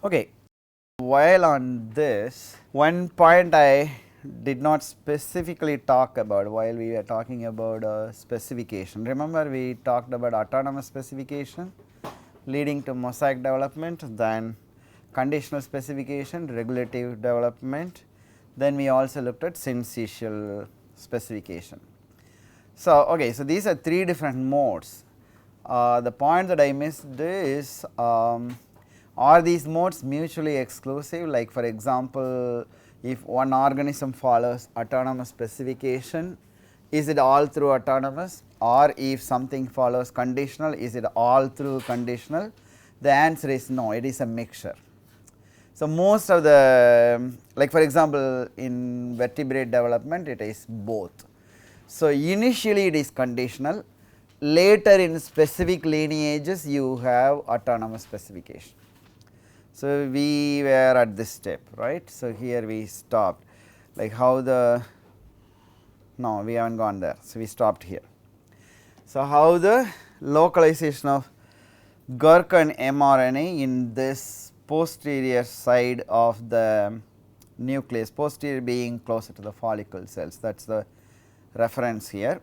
Okay, while on this, one point I did not specifically talk about while we were talking about specification. Remember, we talked about autonomous specification leading to mosaic development, then conditional specification, regulative development, then we also looked at syncytial specification. So, okay, so these are three different modes. The point that I missed is, are these modes mutually exclusive? Like for example, if one organism follows autonomous specification, is it all through autonomous, or if something follows conditional, is it all through conditional? The answer is no, it is a mixture. So, most of the, like for example, in vertebrate development it is both. So, initially it is conditional, later in specific lineages you have autonomous specification. So, we were at this step, right. So, here we stopped, like how the, no, we have not gone there. So, we stopped here. So, how the localization of Gurken mRNA in this posterior side of the nucleus, posterior being closer to the follicle cells, that is the reference here.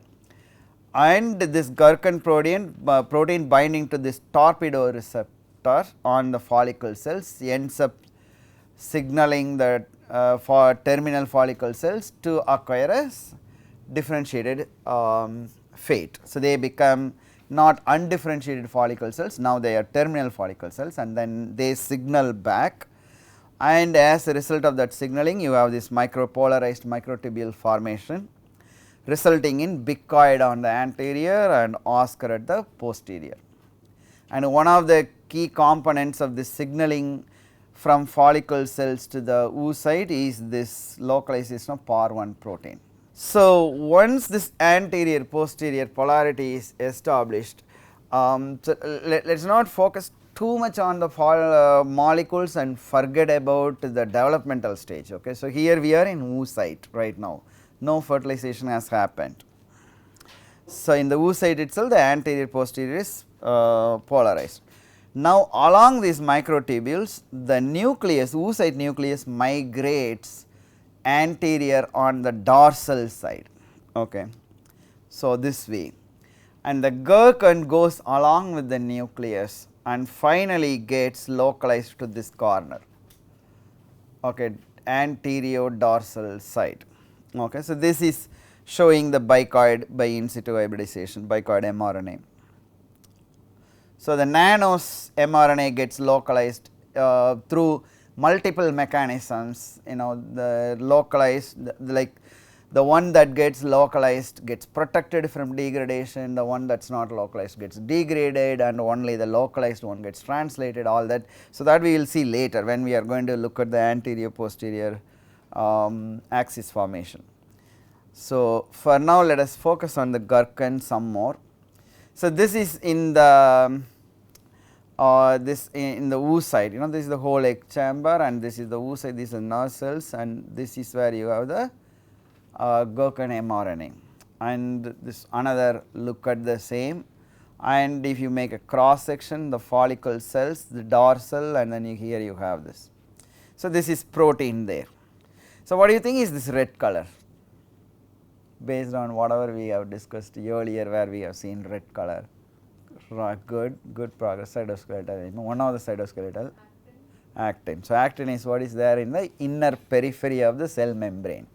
And this Gurken protein binding to this torpedo receptor on the follicle cells ends up signaling that for terminal follicle cells to acquire a differentiated fate. So, they become not undifferentiated follicle cells, now they are terminal follicle cells, and then they signal back, and as a result of that signaling you have this micropolarized microtubule formation resulting in bicoid on the anterior and oscar at the posterior. And one of the key components of this signaling from follicle cells to the oocyte is this localization of PAR1 protein. So, once this anterior posterior polarity is established, so let us not focus too much on the molecules and forget about the developmental stage. Okay. So, here we are in oocyte right now, no fertilization has happened. So, in the oocyte itself the anterior posterior is polarized. Now, along these microtubules the nucleus, oocyte nucleus migrates anterior on the dorsal side. Okay. So, this way, and the Gurken goes along with the nucleus and finally gets localized to this corner, okay, anterior dorsal side. Okay. So, this is showing the bicoid by in situ hybridization, bicoid mRNA. So, the nanos mRNA gets localized through multiple mechanisms, the localized, like the one that gets localized gets protected from degradation, the one that is not localized gets degraded, and only the localized one gets translated, all that. So, that we will see later when we are going to look at the anterior posterior axis formation. So, for now let us focus on the Gurken some more. So, this is in the this in the oocyte, this is the whole egg chamber and this is the oocyte, these are nerve cells, and this is where you have the Gurken mRNA, and this another look at the same. And if you make a cross section, the follicle cells, the dorsal, and then here you have this. So, this is protein there. So, what do you think is this red color based on whatever we have discussed earlier where we have seen red color? Good progress. Cytoskeletal, one of the cytoskeletal actin. So, actin is what is there in the inner periphery of the cell membrane.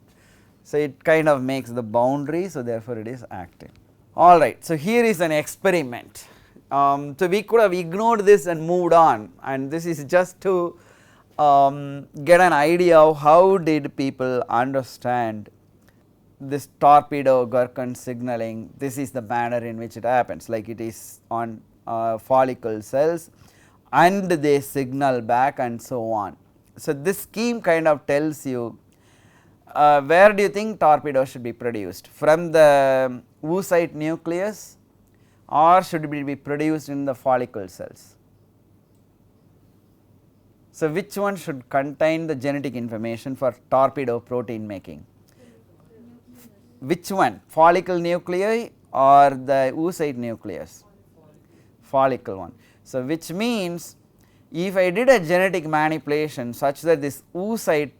So, it kind of makes the boundary, so therefore, it is actin. Alright, so here is an experiment. So, we could have ignored this and moved on, and this is just to get an idea of how did people understand this torpedo Gurken signaling. This is the manner in which it happens, like it is on follicle cells and they signal back and so on. So, this scheme kind of tells you where do you think torpedo should be produced, from the oocyte nucleus or should it be produced in the follicle cells? So, which one should contain the genetic information for torpedo protein making? Which one, follicle nuclei or the oocyte nucleus? Follicle one. So, which means If I did a genetic manipulation such that this oocyte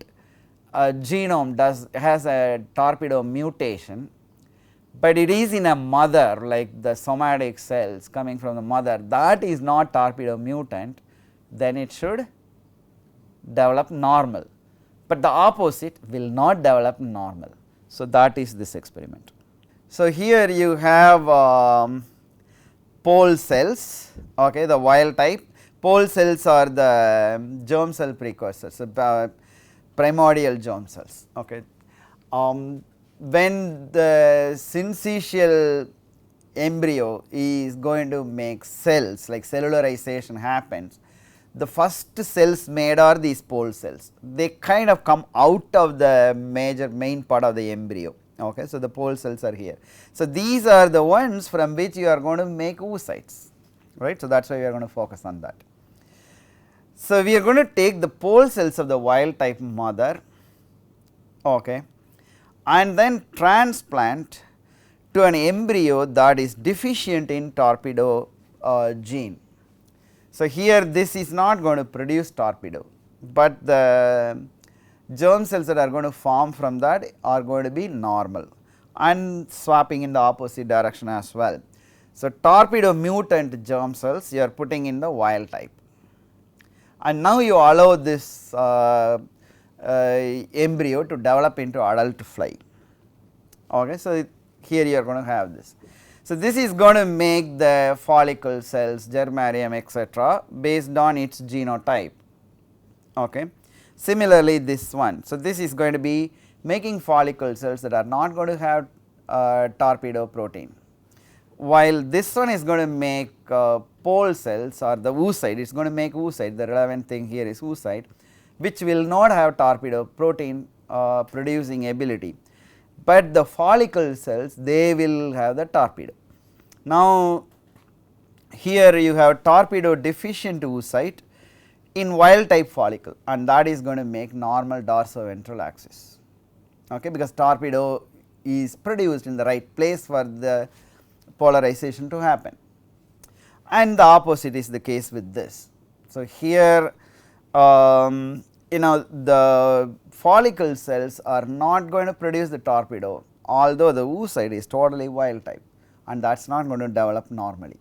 genome has a torpedo mutation, but it is in a mother, like the somatic cells coming from the mother, that is not torpedo mutant, then it should develop normal, but the opposite will not develop normal. So, that is this experiment. So, here you have pole cells, okay, the wild type. Pole cells are the germ cell precursors, primordial germ cells. Okay. When the syncytial embryo is going to make cells, like cellularization happens, the first cells made are these pole cells. They kind of come out of the main part of the embryo. Okay. So, the pole cells are here. So, these are the ones from which you are going to make oocytes, right. So, that is why we are going to focus on that. So, we are going to take the pole cells of the wild type mother, okay, and then transplant to an embryo that is deficient in torpedo gene. So, here this is not going to produce torpedo, but the germ cells that are going to form from that are going to be normal and swapping in the opposite direction as well. So, torpedo mutant germ cells you are putting in the wild type, and now you allow this embryo to develop into adult fly. Okay. So, here you are going to have this. So, this is going to make the follicle cells, germarium, etc., based on its genotype. Okay. Similarly, this one. So, this is going to be making follicle cells that are not going to have torpedo protein, while this one is going to make pole cells or the oocyte, it is going to make oocyte. The relevant thing here is oocyte, which will not have torpedo protein producing ability, but the follicle cells, they will have the torpedo. Now, here you have torpedo deficient oocyte in wild type follicle, and that is going to make normal dorsoventral axis, okay, because torpedo is produced in the right place for the polarization to happen, and the opposite is the case with this. So, here the follicle cells are not going to produce the torpedo, although the oocyte is totally wild type, and that is not going to develop normally.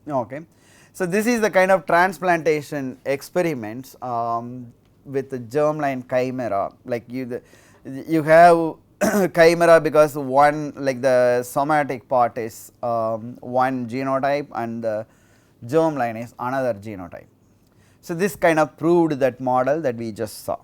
Okay. So, this is the kind of transplantation experiments with the germline chimera, like you have chimera because one, like the somatic part is one genotype and the germline is another genotype. So, this kind of proved that model that we just saw,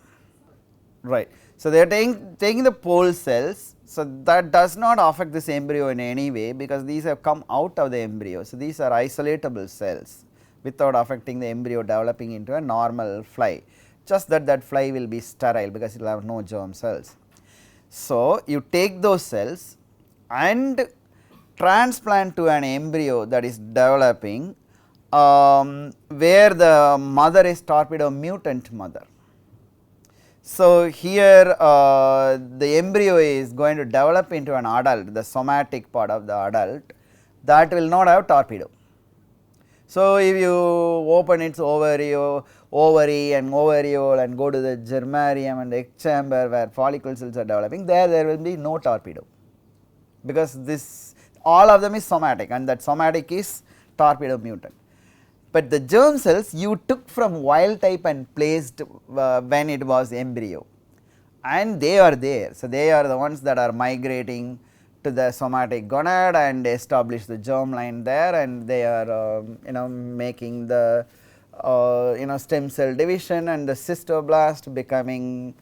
right. So, they are taking the pole cells. So, that does not affect this embryo in any way, because these have come out of the embryo. So, these are isolatable cells without affecting the embryo developing into a normal fly, just that fly will be sterile because it will have no germ cells. So, you take those cells and transplant to an embryo that is developing where the mother is torpedo mutant mother. So, here the embryo is going to develop into an adult, the somatic part of the adult, that will not have torpedo. So, if you open its ovary and ovariole and go to the germarium and the egg chamber where follicle cells are developing, there will be no torpedo, because this all of them is somatic, and that somatic is torpedo mutant. But the germ cells you took from wild type and placed when it was embryo, and they are there. So, they are the ones that are migrating to the somatic gonad and establish the germline there, and they are making the stem cell division and the cystoblast becoming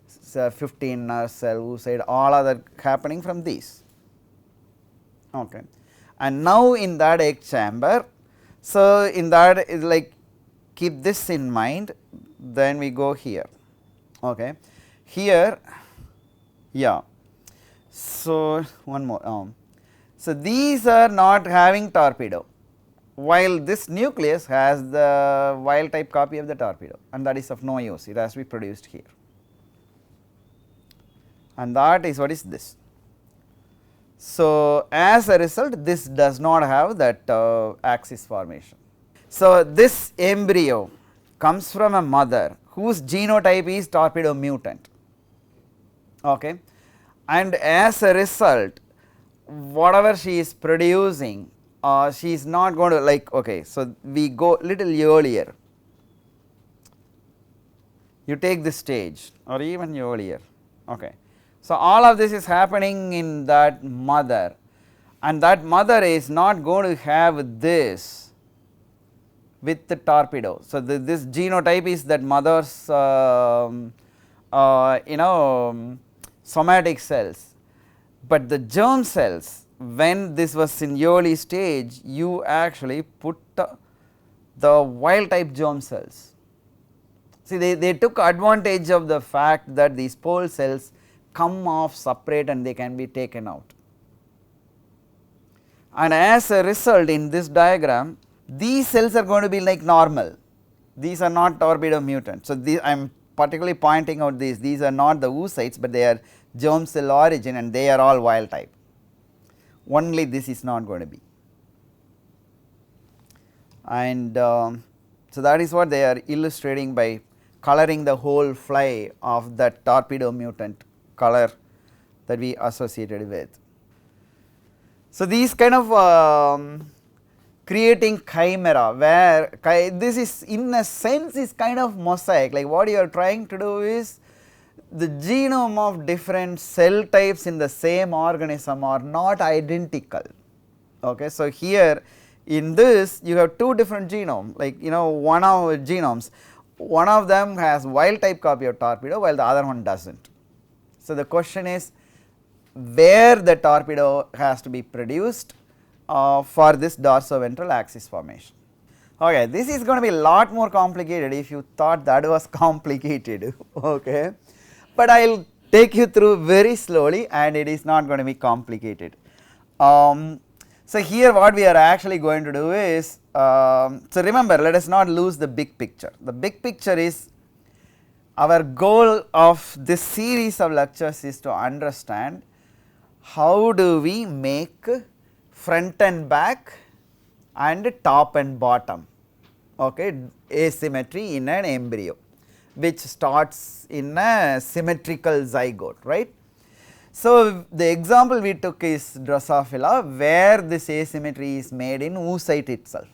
15 nerve cell oocyte, all other happening from these. Okay. And now, in that egg chamber, so in that is like keep this in mind, then we go here. Okay. Here, yeah. So, one more. So, these are not having torpedo, while this nucleus has the wild type copy of the torpedo, and that is of no use, it has to be produced here, and that is what is this. So, as a result, this does not have that axis formation. So, this embryo comes from a mother whose genotype is torpedo mutant, okay. And as a result whatever she is producing she is not going to like, okay. So, we go little earlier, you take this stage or even earlier, okay. So, all of this is happening in that mother, and that mother is not going to have this with the torpedo. So, this genotype is that mother's somatic cells, but the germ cells, when this was in early stage, you actually put the wild type germ cells. See, they took advantage of the fact that these pole cells come off separate and they can be taken out. And as a result, in this diagram, these cells are going to be like normal, these are not torpedo mutants. So, I am particularly pointing out these are not the oocytes, but they are germ cell origin and they are all wild type, only this is not going to be. And so, that is what they are illustrating by coloring the whole fly of that torpedo mutant color that we associated with. So, these kind of creating chimera, where this is in a sense is kind of mosaic, like what you are trying to do is the genome of different cell types in the same organism are not identical, okay. So, here in this you have two different genomes, like one of genomes, one of them has wild type copy of torpedo while the other one does not. So, the question is where the torpedo has to be produced for this dorsoventral axis formation. Okay, this is going to be a lot more complicated if you thought that was complicated, okay. But I will take you through very slowly and it is not going to be complicated. So, here what we are actually going to do is, so remember, let us not lose the big picture. The big picture is our goal of this series of lectures is to understand how do we make front and back and top and bottom, okay, asymmetry in an embryo, which starts in a symmetrical zygote, right. So, the example we took is Drosophila, where this asymmetry is made in oocyte itself,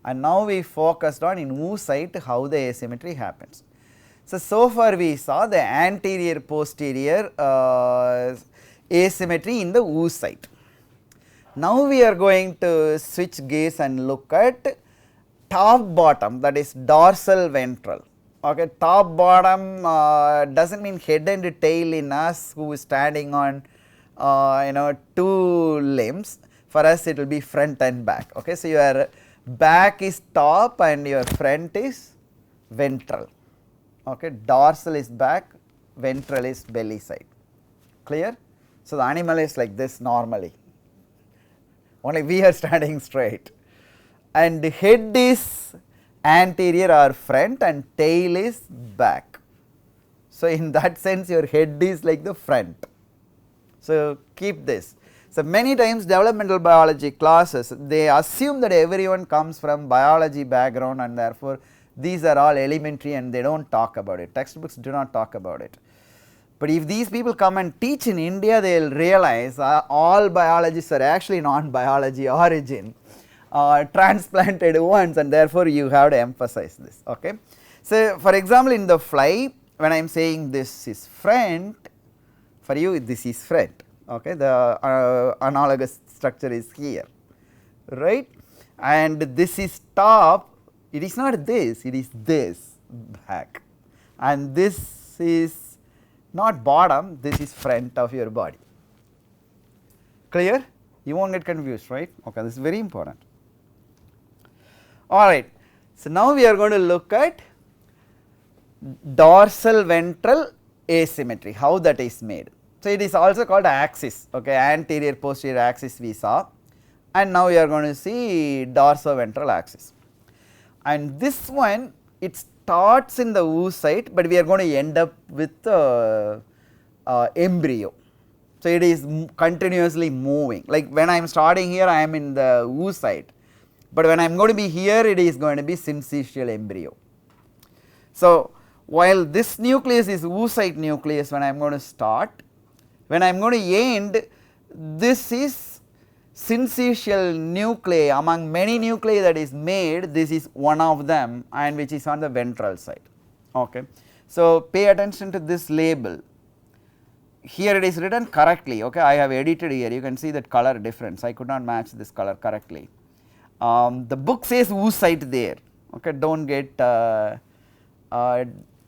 and now we focused on in oocyte how the asymmetry happens. So far we saw the anterior posterior asymmetry in the oocyte. Now we are going to switch gears and look at top bottom, that is dorsal ventral. Okay, top bottom does not mean head and tail in us who is standing on two limbs. For us it will be front and back. Okay, so your back is top and your front is ventral. Okay, dorsal is back, ventral is belly side. Clear? So, the animal is like this normally, only we are standing straight, and the head is anterior or front and tail is back. So, in that sense your head is like the front. So, keep this. So, many times developmental biology classes, they assume that everyone comes from biology background and therefore these are all elementary and they do not talk about it, textbooks do not talk about it. But if these people come and teach in India, they will realize all biologists are actually non-biology origin, transplanted ones, and therefore you have to emphasize this, okay. So, for example, in the fly, when I am saying this is front, for you this is front, okay, the analogous structure is here, right, and this is top, it is not this, it is this back, and this is not bottom, this is front of your body. Clear? You won't get confused, right? Okay, this is very important. Alright, so now we are going to look at dorsal ventral asymmetry, how that is made. So, it is also called axis, okay, anterior posterior axis we saw, and now we are going to see dorsoventral axis. And this one, it starts in the oocyte, but we are going to end up with embryo. So, it is continuously moving, like when I am starting here I am in the oocyte, but when I am going to be here, it is going to be syncytial embryo. So, while this nucleus is oocyte nucleus when I am going to start, when I am going to end, this is syncytial nuclei. Among many nuclei that is made, this is one of them, and which is on the ventral side. Okay. So, pay attention to this label. Here it is written correctly, okay. I have edited here, you can see that color difference, I could not match this color correctly. The book says oocyte there, okay, do not get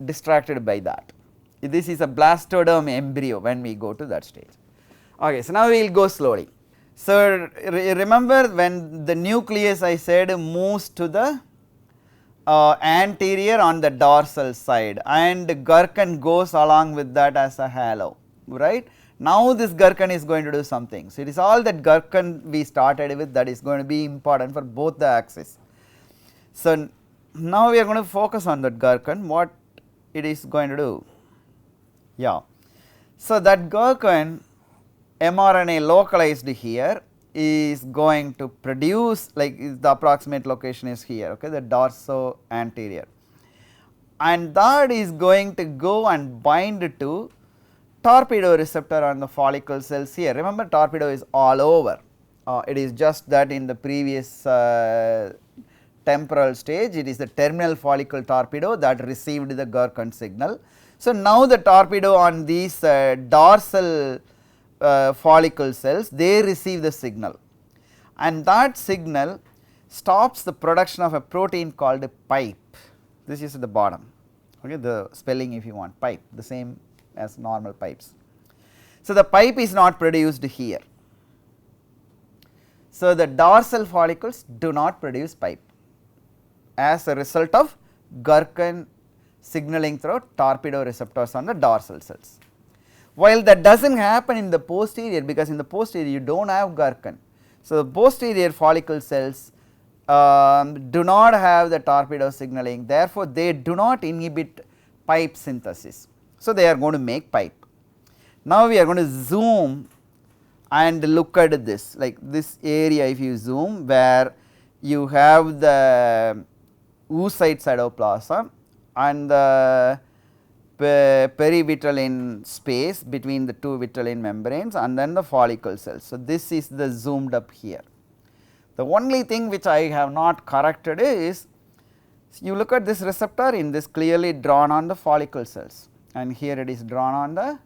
distracted by that. This is a blastoderm embryo when we go to that stage. Okay, so now we will go slowly. So, remember when the nucleus I said moves to the anterior on the dorsal side, and Gurken goes along with that as a halo, right. Now, this Gurken is going to do something. So, it is all that Gurken we started with that is going to be important for both the axes. So, now we are going to focus on that Gurken, what it is going to do. Yeah. So, that Gurken mRNA localized here is going to produce, like the approximate location is here, okay, the dorso anterior, and that is going to go and bind to torpedo receptor on the follicle cells here. Remember, torpedo is all over, it is just that in the previous temporal stage it is the terminal follicle torpedo that received the Gurken signal. So, now the torpedo on these dorsal follicle cells, they receive the signal, and that signal stops the production of a protein called a pipe. This is at the bottom, okay, the spelling if you want, pipe, the same as normal pipes. So, the pipe is not produced here. So, the dorsal follicles do not produce pipe as a result of Gurken signaling through torpedo receptors on the dorsal cells. While that does not happen in the posterior, because in the posterior you do not have Gurken. So, the posterior follicle cells do not have the torpedo signaling, therefore, they do not inhibit pipe synthesis. So, they are going to make pipe. Now, we are going to zoom and look at this, like this area if you zoom, where you have the oocyte cytoplasm and the perivitellin space between the two vitellin membranes and then the follicle cells. So, this is the zoomed up here. The only thing which I have not corrected is, you look at this receptor in this clearly drawn on the follicle cells, and here it is drawn on the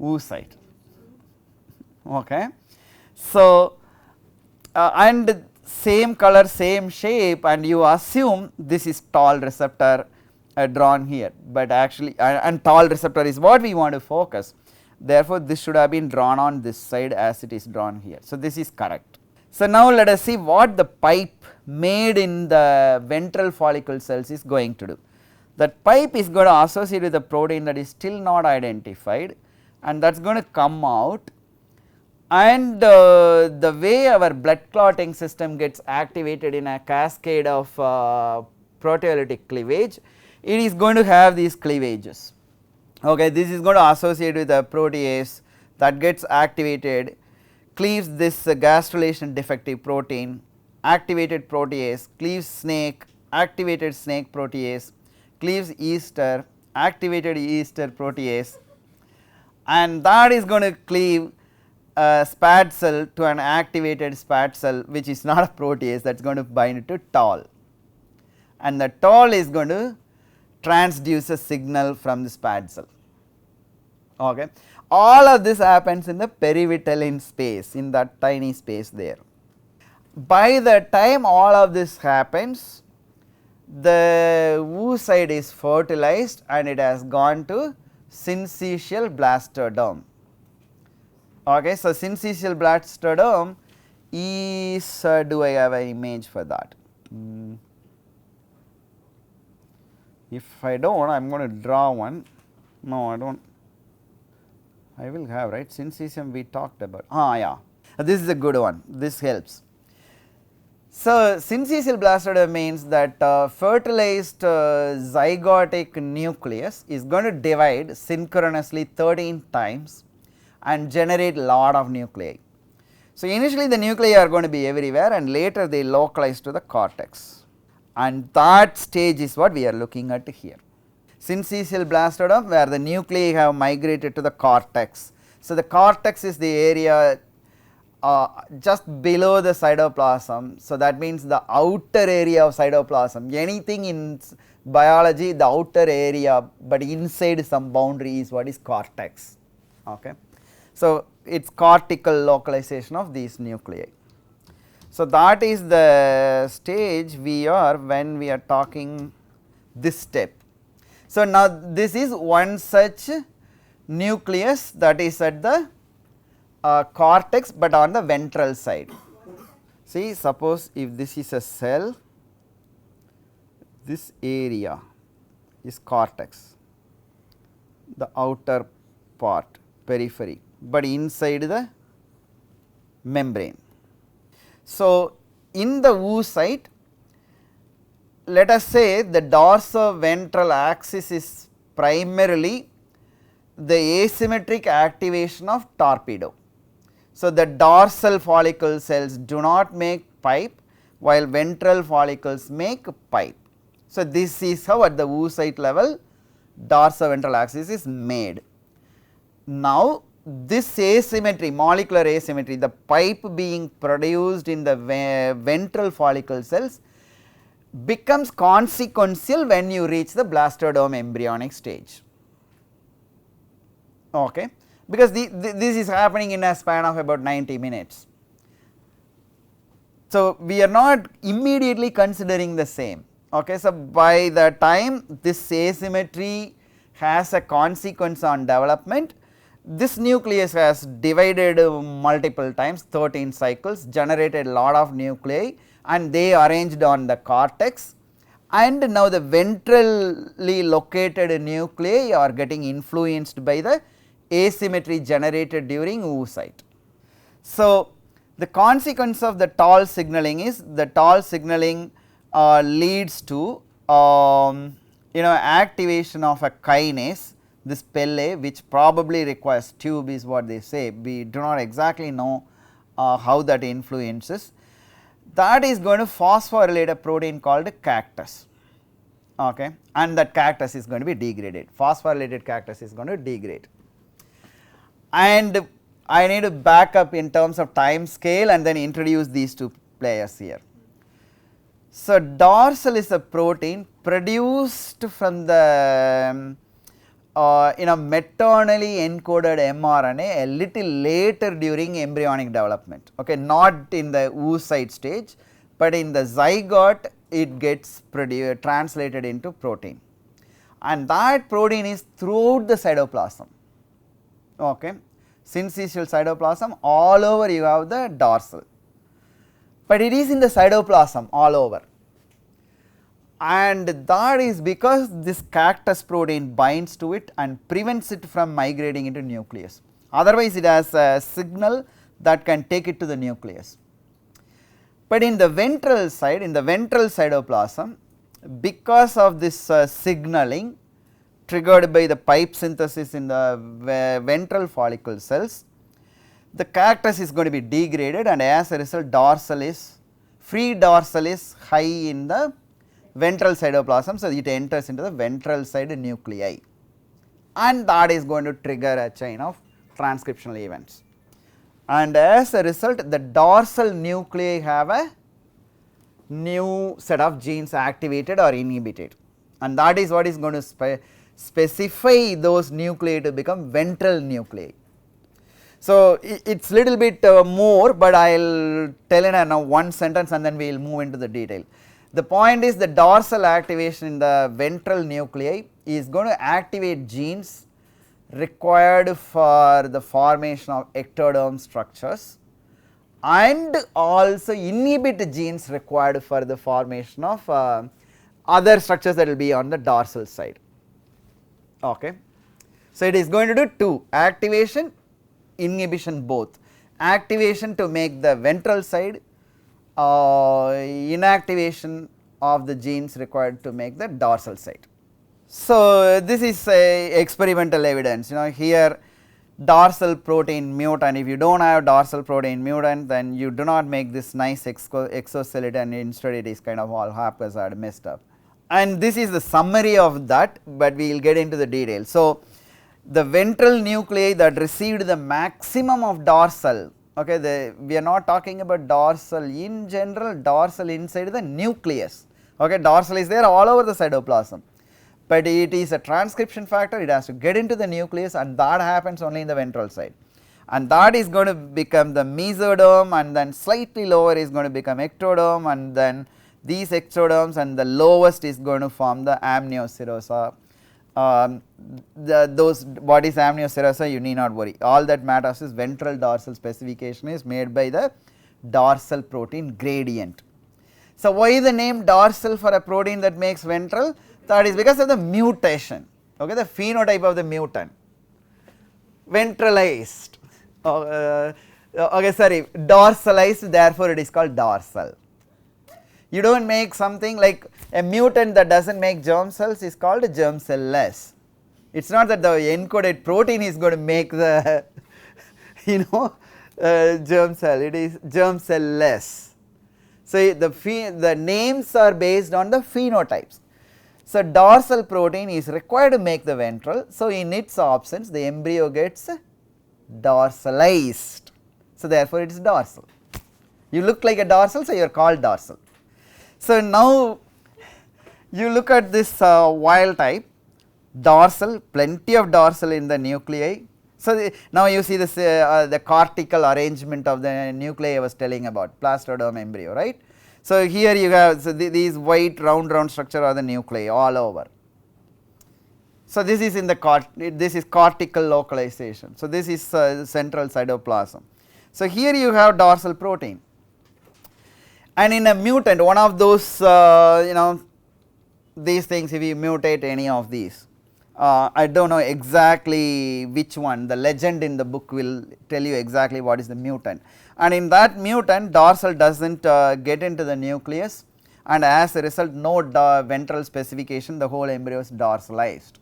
oocyte. Okay. So, and same color, same shape, and you assume this is tall receptor drawn here, but actually and tall receptor is what we want to focus, therefore, this should have been drawn on this side as it is drawn here. So, this is correct. So, now let us see what the pipe made in the ventral follicle cells is going to do. That pipe is going to associate with a protein that is still not identified, and that is going to come out, and the way our blood clotting system gets activated in a cascade of proteolytic cleavage, it is going to have these cleavages. Okay, this is going to associate with a protease that gets activated, cleaves this gastrulation defective protein, activated protease, cleaves snake, activated snake protease, cleaves ester, activated ester protease, and that is going to cleave a SPAD cell to an activated SPAD cell, which is not a protease, that is going to bind to TOL, and the TOL is going to transduce a signal from the SPAD cell. Okay. All of this happens in the perivitellin space, in that tiny space there. By the time all of this happens, the oocyte is fertilized and it has gone to Syncytial Blastoderm. Okay, so, Syncytial Blastoderm is, do I have an image for that? If I do not, I am going to draw one. No, I do not. I will have, right, syncytium we talked about. Yeah, this is a good one, this helps. So, Syncytial Blastoderm means that fertilized zygotic nucleus is going to divide synchronously 13 times and generate lot of nuclei. So, initially the nuclei are going to be everywhere and later they localize to the cortex, and that stage is what we are looking at here. Syncytial Blastoderm, where the nuclei have migrated to the cortex. So, the cortex is the area just below the cytoplasm. So, that means the outer area of cytoplasm. Anything in biology, the outer area, but inside some boundary is what is cortex. Okay. So, it is cortical localization of these nuclei. So, that is the stage we are when we are talking this step. So, now this is one such nucleus that is at the cortex, but on the ventral side. See, suppose if this is a cell, this area is cortex, the outer part, periphery, but inside the membrane. So, in the oocyte, let us say the dorsoventral axis is primarily the asymmetric activation of torpedo. So, the dorsal follicle cells do not make pipe, while ventral follicles make pipe. So, this is how at the oocyte level dorsoventral axis is made. Now, this asymmetry, molecular asymmetry, the pipe being produced in the ventral follicle cells becomes consequential when you reach the blastoderm embryonic stage. Okay. Because this is happening in a span of about 90 minutes. So, we are not immediately considering the same. Okay. So, by the time this asymmetry has a consequence on development, this nucleus has divided multiple times, 13 cycles, generated a lot of nuclei, and they arranged on the cortex, and now the ventrally located nuclei are getting influenced by the asymmetry generated during oocyte. So, the consequence of the TAL signaling is the TAL signaling leads to activation of a kinase, this PEL-A, which probably requires tube is what they say. We do not exactly know how that influences. That is going to phosphorylate a protein called cactus, okay, and that cactus is going to be degraded. Phosphorylated cactus is going to degrade. And I need to back up in terms of time scale and then introduce these two players here. So, dorsal is a protein produced from the maternally encoded mRNA a little later during embryonic development, okay, not in the oocyte stage, but in the zygote it gets translated into protein, and that protein is throughout the cytoplasm. Okay. Syncytial cytoplasm, all over you have the dorsal, but it is in the cytoplasm all over, and that is because this cactus protein binds to it and prevents it from migrating into nucleus. Otherwise, it has a signal that can take it to the nucleus. But in the ventral side, in the ventral cytoplasm, because of this signaling triggered by the pipe synthesis in the ventral follicle cells, the cactus is going to be degraded, and as a result free dorsal is high in the ventral cytoplasm. So, it enters into the ventral side nuclei, and that is going to trigger a chain of transcriptional events, and as a result the dorsal nuclei have a new set of genes activated or inhibited, and that is what is going to specify those nuclei to become ventral nuclei. So, it is little bit more, but I will tell in one sentence and then we will move into the detail. The point is the dorsal activation in the ventral nuclei is going to activate genes required for the formation of ectoderm structures and also inhibit genes required for the formation of other structures that will be on the dorsal side. Okay. So, it is going to do two: activation, inhibition both. Activation to make the ventral side, inactivation of the genes required to make the dorsal side. So, this is a experimental evidence, here dorsal protein mutant. If you do not have dorsal protein mutant, then you do not make this nice exoskeleton, instead it is kind of all haphazard, messed up. And this is the summary of that, but we will get into the details. So, the ventral nuclei that received the maximum of dorsal, okay, we are not talking about dorsal in general, dorsal inside the nucleus, okay, dorsal is there all over the cytoplasm, but it is a transcription factor, it has to get into the nucleus, and that happens only in the ventral side, and that is going to become the mesoderm, and then slightly lower is going to become ectoderm, and then these ectoderms, and the lowest is going to form the amnioserosa. Those what is amnioserosa, you need not worry, all that matters is ventral dorsal specification is made by the dorsal protein gradient. So, why the name dorsal for a protein that makes ventral? That is because of the mutation, okay, the phenotype of the mutant, ventralized, okay, sorry, dorsalized, therefore it is called dorsal. You do not make something like a mutant that does not make germ cells is called germ cell less. It is not that the encoded protein is going to make the germ cell, it is germ cell less. So, the names are based on the phenotypes. So, dorsal protein is required to make the ventral. So, in its absence the embryo gets dorsalized. So, therefore, it is dorsal. You look like a dorsal, so you are called dorsal. So, now you look at this wild type dorsal, plenty of dorsal in the nuclei. So, now you see this the cortical arrangement of the nuclei I was telling about, plastoderm embryo, right. So, here you have these white round structure are the nuclei all over. So, this is in the this is cortical localization. So, this is central cytoplasm. So, here you have dorsal protein, and in a mutant one of those these things, if you mutate any of these, I do not know exactly which one, the legend in the book will tell you exactly what is the mutant, and in that mutant dorsal does not get into the nucleus, and as a result no ventral specification, the whole embryo is dorsalized.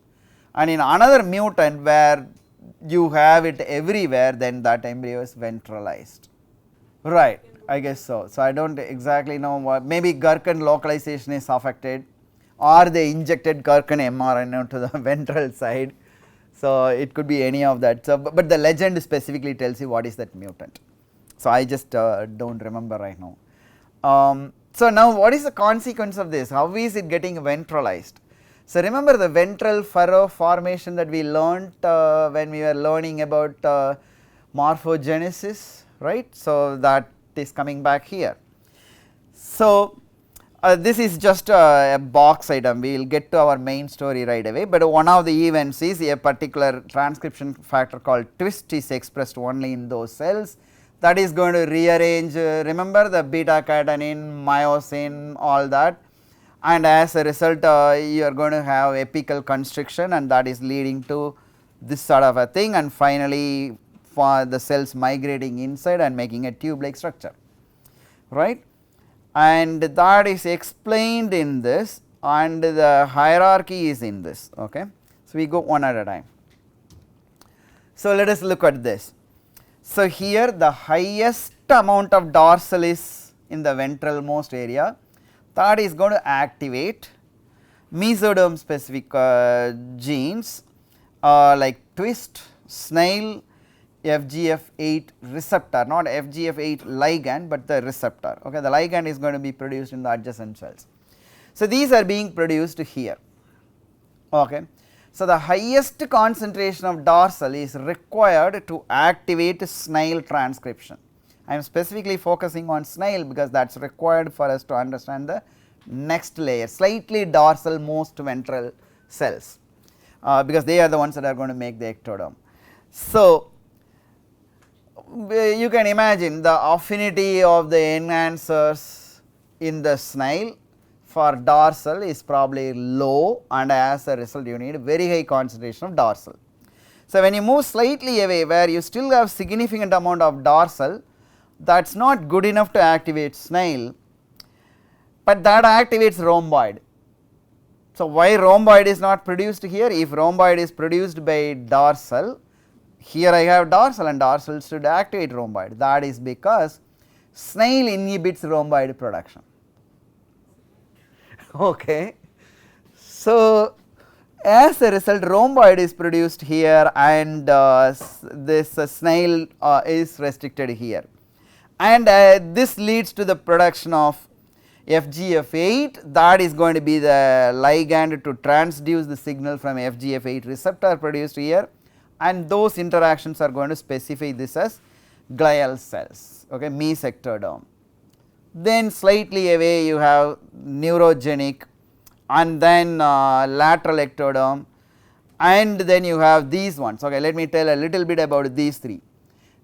And in another mutant where you have it everywhere, then that embryo is ventralized, right. I guess so. So, I do not exactly know what, maybe Gurken localization is affected, or they injected Gurken mRNA to the ventral side. So, it could be any of that. So, but the legend specifically tells you what is that mutant. So, I just do not remember right now. So, now what is the consequence of this? How is it getting ventralized? So, remember the ventral furrow formation that we learnt when we were learning about morphogenesis, right. So, that is coming back here. So, this is just a box item, we will get to our main story right away, but one of the events is a particular transcription factor called twist is expressed only in those cells, that is going to rearrange, remember the beta catenin, myosin, all that, and as a result you are going to have apical constriction, and that is leading to this sort of a thing, and finally for the cells migrating inside and making a tube like structure, right. And that is explained in this, and the hierarchy is in this, okay. So, we go one at a time. So, let us look at this. So, here the highest amount of dorsal is in the ventralmost area, that is going to activate mesoderm specific genes like twist, snail, FGF8 receptor, not FGF8 ligand, but the receptor, okay. The ligand is going to be produced in the adjacent cells. So, these are being produced here, okay. So, the highest concentration of dorsal is required to activate snail transcription. I am specifically focusing on snail because that is required for us to understand the next layer, slightly dorsal most ventral cells, because they are the ones that are going to make the ectoderm. So, you can imagine the affinity of the enhancers in the snail for dorsal is probably low, and as a result you need very high concentration of dorsal. So, when you move slightly away where you still have significant amount of dorsal, that is not good enough to activate snail, but that activates rhomboid. So, why rhomboid is not produced here? If rhomboid is produced by dorsal, here I have dorsal and dorsal should activate rhomboid. That is because snail inhibits rhomboid production. Okay. So, as a result rhomboid is produced here and this snail is restricted here, and this leads to the production of FGF8, that is going to be the ligand to transduce the signal from FGF8 receptor produced here, and those interactions are going to specify this as glial cells, okay, mesectoderm. Then slightly away you have neurogenic, and then lateral ectoderm, and then you have these ones. Okay, let me tell a little bit about these three.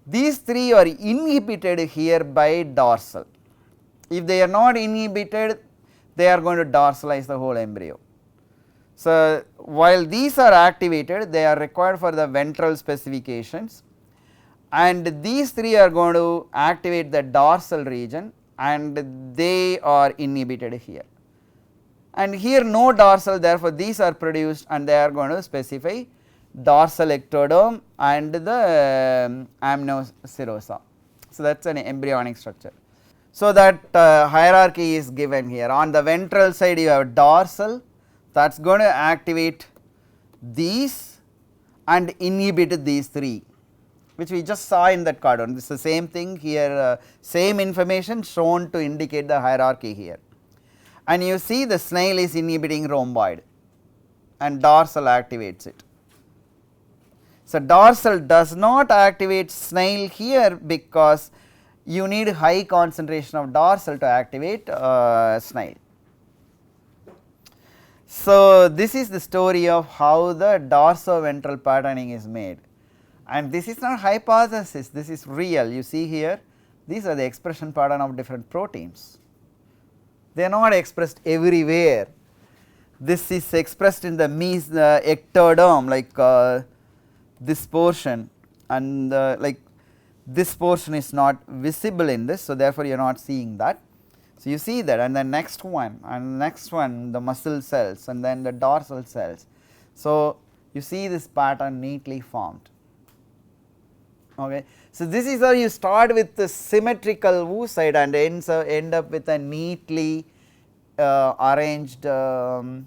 These three are inhibited here by dorsal. If they are not inhibited, they are going to dorsalize the whole embryo. So, while these are activated, they are required for the ventral specifications, and these three are going to activate the dorsal region, and they are inhibited here. And here no dorsal, therefore, these are produced and they are going to specify dorsal ectoderm and the amnoserosa. So, that is an embryonic structure. So, that hierarchy is given here. On the ventral side you have dorsal, that is going to activate these and inhibit these three, which we just saw in that cartoon. This is the same thing here, same information shown to indicate the hierarchy here. And you see the snail is inhibiting rhomboid and dorsal activates it. So, dorsal does not activate snail here because you need high concentration of dorsal to activate snail. So, this is the story of how the dorsoventral patterning is made, and this is not hypothesis, this is real. You see here, these are the expression pattern of different proteins. They are not expressed everywhere. This is expressed in the ectoderm, like this portion, and like this portion is not visible in this. So, therefore, you are not seeing that. So, you see that, and the next one and next one, the muscle cells and then the dorsal cells. So, you see this pattern neatly formed. Okay. So, this is how you start with the symmetrical oocyte and end up with a neatly arranged an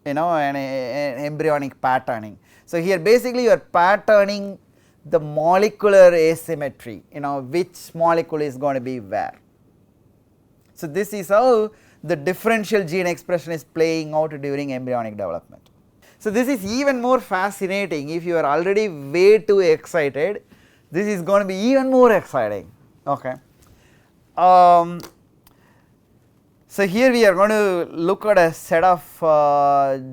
embryonic patterning. So, here basically you are patterning the molecular asymmetry, which molecule is going to be where. So, this is how the differential gene expression is playing out during embryonic development. So, this is even more fascinating. If you are already way too excited, this is going to be even more exciting. Okay. So, here we are going to look at a set of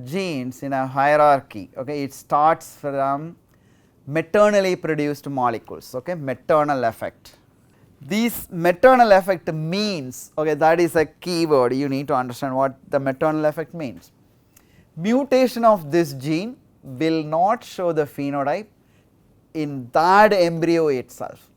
genes in a hierarchy. Okay. It starts from maternally produced molecules, okay, maternal effect. These maternal effect means, okay, that is a key word, you need to understand what the maternal effect means. Mutation of this gene will not show the phenotype in that embryo itself.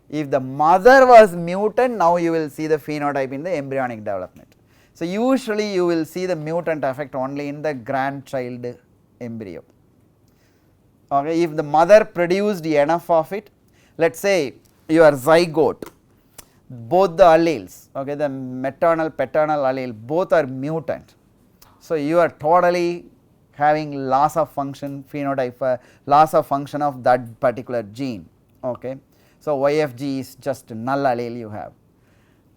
If the mother was mutant, now you will see the phenotype in the embryonic development. So, usually you will see the mutant effect only in the grandchild embryo. Okay, if the mother produced enough of it, let us say you are zygote, both the alleles, okay, the maternal paternal allele both are mutant. So, you are totally having loss of function phenotype, loss of function of that particular gene. Okay. So, YFG is just null allele you have.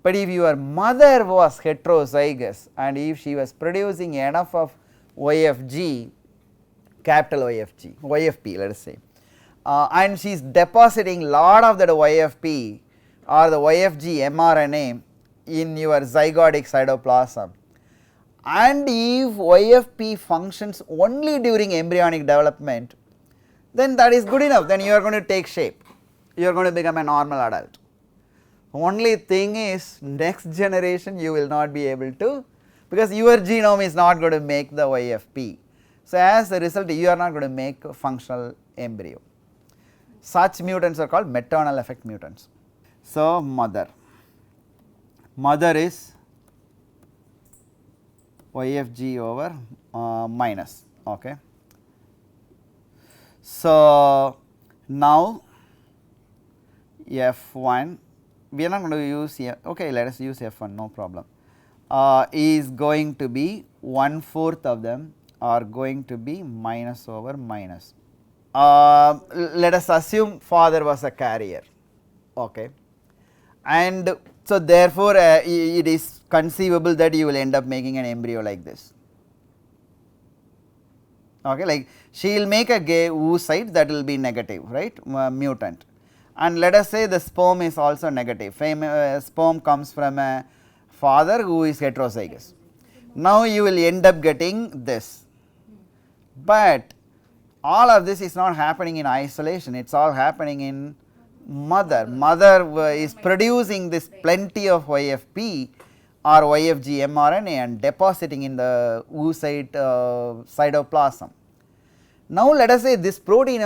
But if your mother was heterozygous and if she was producing enough of YFG, capital YFG, YFP let us say, and she is depositing lot of that YFP or the YFG mRNA in your zygotic cytoplasm, and if YFP functions only during embryonic development, then that is good enough, then you are going to take shape, you are going to become a normal adult. Only thing is next generation you will not be able to, because your genome is not going to make the YFP. So, as a result you are not going to make a functional embryo. Such mutants are called maternal effect mutants. So, mother is YFG over minus. Okay. So, Now F1, we are not going to use okay, let us use F1, no problem, is going to be 1/4 of them are going to be minus over minus. Let us assume father was a carrier, okay, and so therefore it is conceivable that you will end up making an embryo like this. Okay, like she will make a gay oocyte that will be negative, right, mutant, and let us say the sperm is also negative, sperm comes from a father who is heterozygous. Now you will end up getting this, but all of this is not happening in isolation, it is all happening in mother. Mother is producing this plenty of YFP or YFG mRNA and depositing in the oocyte cytoplasm. Now let us say this protein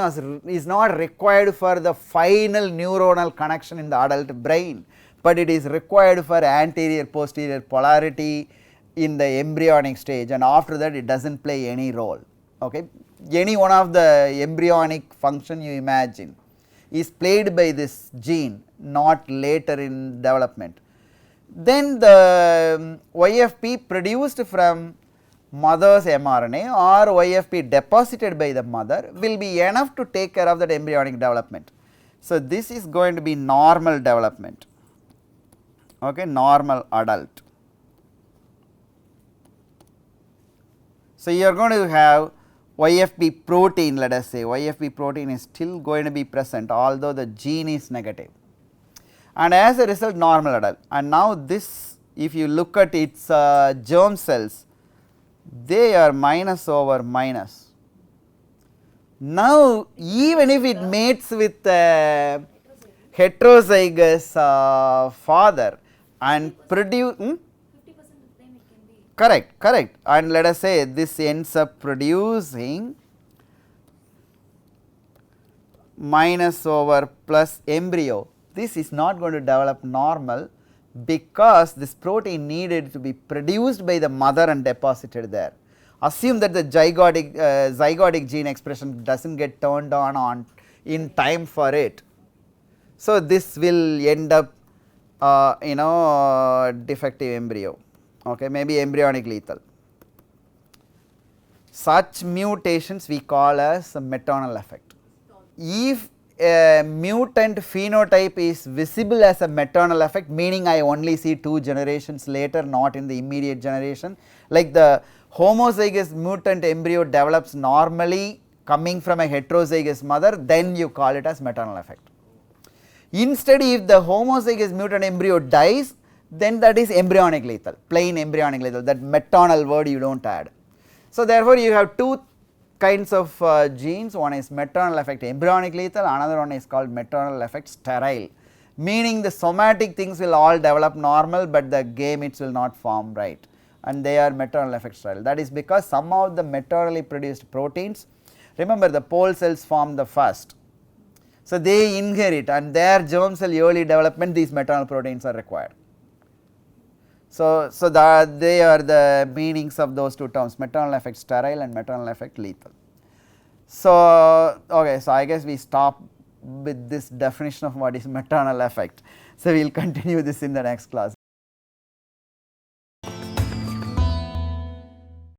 is not required for the final neuronal connection in the adult brain, but it is required for anterior posterior polarity in the embryonic stage, and after that it does not play any role. Okay. Any one of the embryonic function you imagine is played by this gene, not later in development. Then the YFP produced from mother's mRNA or YFP deposited by the mother will be enough to take care of that embryonic development. So this is going to be normal development, okay, normal adult. So you are going to have YFP protein, let us say YFP protein is still going to be present although the gene is negative, and as a result normal adult. And now this, if you look at its germ cells, they are minus over minus. Now even if it mates with a heterozygous father and produce correct, and let us say this ends up producing minus over plus embryo, this is not going to develop normal because this protein needed to be produced by the mother and deposited there. Assume that the zygotic gene expression does not get turned on in time for it. So this will end up defective embryo, okay, maybe embryonic lethal. Such mutations we call as a maternal effect. If a mutant phenotype is visible as a maternal effect, meaning I only see 2 generations later, not in the immediate generation, like the homozygous mutant embryo develops normally coming from a heterozygous mother, then you call it as maternal effect. Instead, if the homozygous mutant embryo dies, then that is embryonic lethal, plain embryonic lethal, that maternal word you do not add. So therefore you have 2 kinds of genes, one is maternal effect embryonic lethal, another one is called maternal effect sterile, meaning the somatic things will all develop normal, but the gametes will not form right, and they are maternal effect sterile. That is because some of the maternally produced proteins, remember the pole cells form the first, so they inherit, and their germ cell early development these maternal proteins are required. So they are the meanings of those 2 terms, maternal effect sterile and maternal effect lethal. So okay, so I guess we stop with this definition of what is maternal effect. So we will continue this in the next class.